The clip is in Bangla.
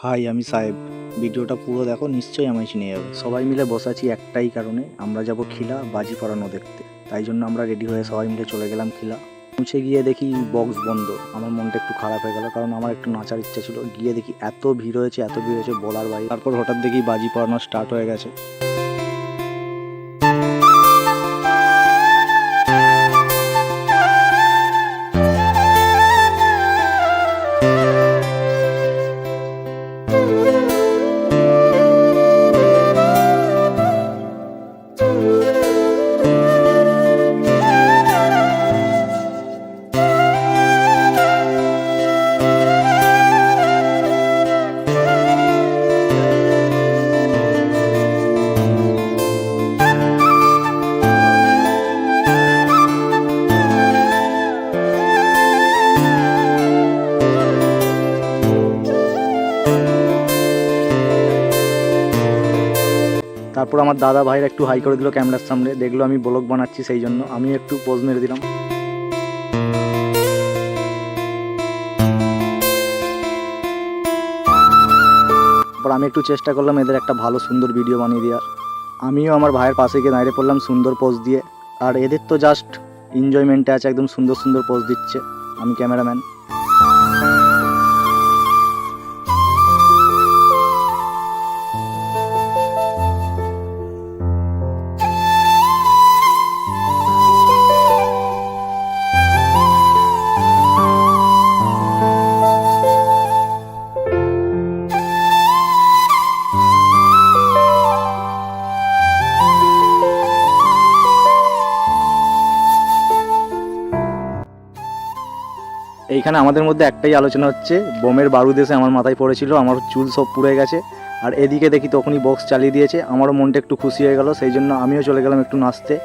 হাই, আমি সাহেব। ভিডিওটা পুরো দেখো, নিশ্চয়ই আমায় চিনে যাবে। সবাই মিলে বসে আছি একটাই কারণে, আমরা যাব খিলা বাজি পড়ানো দেখতে। তাই জন্য আমরা রেডি হয়ে সবাই মিলে চলে গেলাম খিলা। পৌঁছে গিয়ে দেখি বক্স বন্ধ। আমার মনটা একটু খারাপ হয়ে গেল, কারণ আমার একটু নাচার ইচ্ছা ছিল। গিয়ে দেখি এত ভিড় হয়েছে বলার বাইরে। তারপর হঠাৎ দেখি বাজি পড়ানো স্টার্ট হয়ে গেছে। তারপর আমার দাদা ভাইরা একটু হাই করে দিল ক্যামেরার সামনে, দেখলো আমি ব্লগ বানাচ্ছি, সেই জন্য আমি একটু পোজ মেরে দিলাম। তারপর আমি একটু চেষ্টা করলাম এদের একটা ভালো সুন্দর ভিডিও বানিয়ে দেওয়ার। আমিও আমার ভাইয়ের পাশে গিয়ে দাঁড়িয়ে পড়লাম সুন্দর পোজ দিয়ে। আর এদের তো জাস্ট এনজয়মেন্টে আছে, একদম সুন্দর সুন্দর পোজ দিচ্ছে। আমি ক্যামেরাম্যান। এইখানে আমাদের মধ্যে একটাই আলোচনা হচ্ছে, বোমের বারুদ এসে আমার মাথায় পড়েছিল, আমার চুল সব পুড়ে গেছে। আর এদিকে দেখি তখনই বক্স চালিয়ে দিয়েছে। আমারও মনটা একটু খুশি হয়ে গেল, সেই জন্য আমিও চলে গেলাম একটু নাচতে।